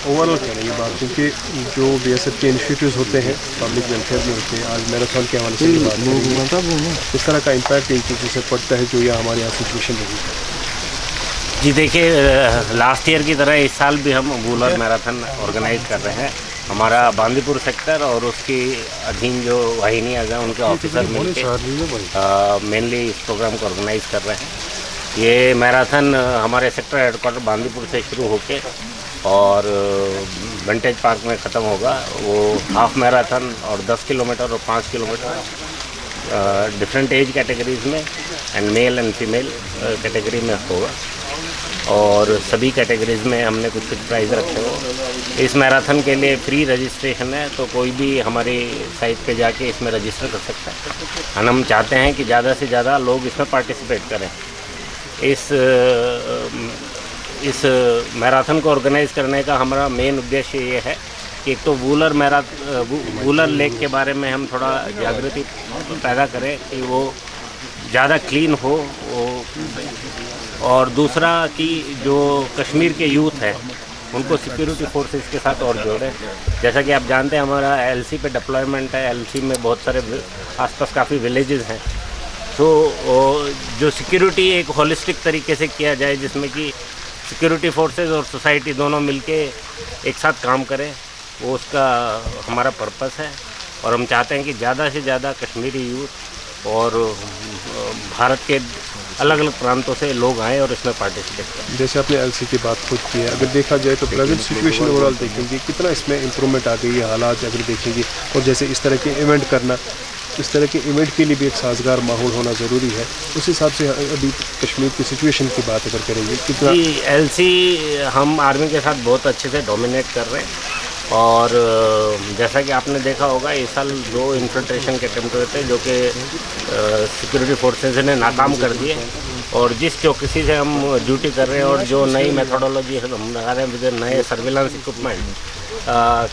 Overall कह रही है बात, क्योंकि जो बीएसएफ के इनिशिएटिव्स होते हैं पब्लिक वेलफेयर में होते हैं, आज मैराथन के हवाले से बात करेंगे, इस तरह का इम्पैक्ट इन चीज़ों से पड़ता है जो यहाँ हमारे यहाँ सिचुएशन रही है। जी देखिए, लास्ट ईयर की तरह इस साल भी हम वूलर मैराथन ऑर्गेनाइज कर रहे हैं। हमारा बांदीपुर सेक्टर और उसकी अधीन जो वाहिनियाँ हैं उनके ऑफिसर मिलकर मेनली इस प्रोग्राम को ऑर्गेनाइज कर रहे हैं। ये मैराथन हमारे सेक्टर हेडक्वार्टर बांदीपुर से शुरू होके और विंटेज पार्क में ख़त्म होगा। वो हाफ मैराथन और 10 किलोमीटर और 5 किलोमीटर डिफरेंट एज कैटेगरीज में and male and female category में होगा और सभी कैटेगरीज में हमने कुछ प्राइज़ रखे हो। इस मैराथन के लिए फ्री रजिस्ट्रेशन है, तो कोई भी हमारी साइट पे जाके इसमें रजिस्टर कर सकता है। हम चाहते हैं कि ज़्यादा से ज़्यादा लोग इसमें पार्टिसिपेट करें। इस मैराथन को ऑर्गेनाइज़ करने का हमारा मेन उद्देश्य ये है कि एक तो वूलर लेक के बारे में हम थोड़ा जागृति पैदा करें कि वो ज़्यादा क्लीन हो और दूसरा कि जो कश्मीर के यूथ है उनको सिक्योरिटी फोर्सेस के साथ और जोड़ें। जैसा कि आप जानते हैं हमारा एलसी पे डिप्लॉयमेंट है, एलसी में बहुत सारे आसपास काफ़ी विलेजेस हैं, तो जो सिक्योरिटी एक होलिस्टिक तरीके से किया जाए जिसमें कि सिक्योरिटी फोर्सेस और सोसाइटी दोनों मिलके एक साथ काम करें, वो उसका हमारा पर्पस है। और हम चाहते हैं कि ज़्यादा से ज़्यादा कश्मीरी यूथ और भारत के अलग अलग प्रांतों से लोग आएँ और इसमें पार्टिसिपेट करें। जैसे आपने एलसी की बात खुद की है, अगर देखा जाए तो प्रेजेंट सिचुएशन ओवरऑल देखेंगे कितना इसमें इम्प्रूवमेंट आ गई है हालात अगर देखेंगे, और जैसे इस तरह के इवेंट करना, इस तरह के इवेंट के लिए भी एक साजगार माहौल होना ज़रूरी है। उस हिसाब से अभी कश्मीर की सिचुएशन की बात अगर करेंगे कितना एलसी हम आर्मी के साथ बहुत अच्छे से डोमिनेट कर रहे हैं। और जैसा कि आपने देखा होगा इस साल 2 इन्फिल्ट्रेशन के अटेम्प्ट हुए थे जो कि सिक्योरिटी फोर्सेज ने नाकाम कर दिए। और जिस चौकसी से हम ड्यूटी कर रहे हैं और जो नई मेथोडोलॉजी हम लगा रहे हैं विद नए सर्विलांस इक्विपमेंट,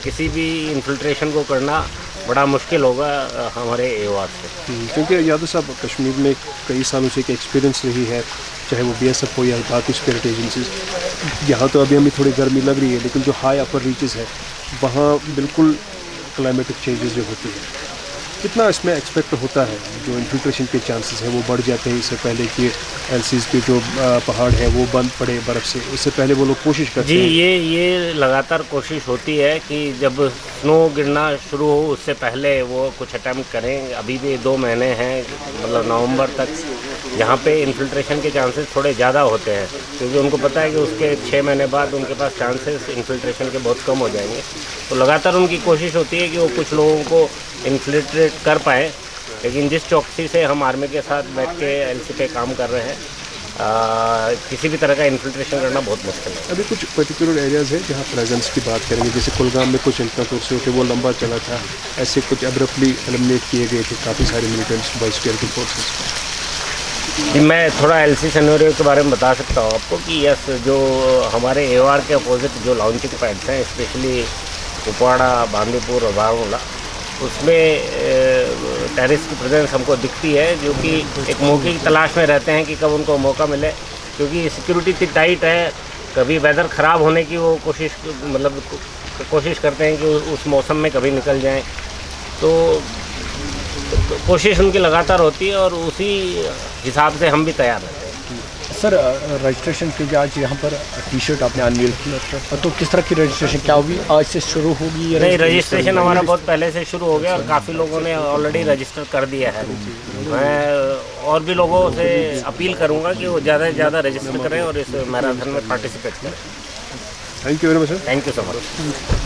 किसी भी इन्फिल्ट्रेशन को करना बड़ा मुश्किल होगा हमारे एवार से। क्योंकि यादव साहब कश्मीर में कई सालों से एक एक्सपीरियंस रही है, चाहे वो बीएसएफ हो या बाकी सिक्योरिटी एजेंसीज। यहाँ तो अभी हमें थोड़ी गर्मी लग रही है, लेकिन जो हाई अपर रीचेस है वहाँ बिल्कुल क्लाइमेटिक चेंजेस जो होती है, कितना इसमें एक्सपेक्ट होता है जो इन्फिल्ट्रेशन के चांसेस हैं वो बढ़ जाते हैं इससे पहले कि एलसीज के जो पहाड़ है वो बंद पड़े बर्फ़ से, उससे पहले वो लोग कोशिश करते हैं? जी, ये लगातार कोशिश होती है कि जब स्नो गिरना शुरू हो उससे पहले वो कुछ अटैम्प्ट करें। अभी भी 2 महीने हैं, मतलब नवंबर तक, जहाँ पे इन्फिल्ट्रेशन के चांसेस थोड़े ज़्यादा होते हैं, क्योंकि उनको पता है कि उसके 6 महीने बाद उनके पास चांसेस इन्फिल्ट्रेशन के बहुत कम हो जाएंगे। तो लगातार उनकी कोशिश होती है कि वो कुछ लोगों को इन्फिल्ट्रेट कर पाएँ। लेकिन जिस चौकसी से हम आर्मी के साथ बैठ के एलसी पे काम कर रहे हैं, किसी भी तरह का इन्फिल्ट्रेशन करना बहुत मुश्किल है। अभी कुछ पर्टिकुलर एरियाज़ है जहाँ प्रेजेंस की बात करेंगे, जैसे कुलगाम में कुछ इंफ्रास्ट्रक्चर होते वो लंबा चला था, ऐसे कुछ एब्रप्टली एलिमिनेट किए गए थे काफ़ी सारे मिलिटेंट्स बाय सिक्योरिटी फोर्सेस। जी, मैं थोड़ा एलसी सिनेरियो के बारे में बता सकता हूँ आपको कि यस, जो हमारे एवार के अपोजिट जो लॉन्चिंग पैड्स हैं, स्पेशली कुपवाड़ा, बांदीपुर और बारामूला, उसमें टेररिस्ट की प्रेजेंस हमको दिखती है, जो कि एक मौके की तलाश में रहते हैं कि कब उनको मौका मिले, क्योंकि सिक्योरिटी इतनी टाइट है। कभी वेदर ख़राब होने की वो कोशिश करते हैं कि उस मौसम में कभी निकल जाएं, तो कोशिश उनकी लगातार होती है और उसी हिसाब से हम भी तैयार रहते हैं। सर, रजिस्ट्रेशन के लिए आज यहाँ पर टी शर्ट आपने अनवील किया, तो किस तरह की रजिस्ट्रेशन क्या होगी, आज से शुरू होगी या नहीं? रजिस्ट्रेशन हमारा बहुत पहले से शुरू हो गया और काफ़ी लोगों ने ऑलरेडी रजिस्टर कर दिया है। मैं और भी लोगों से अपील करूँगा कि वो ज़्यादा से ज़्यादा रजिस्टर करें और इस मैराथन में पार्टिसिपेट करें। Thank you very much sir. Thank you so much.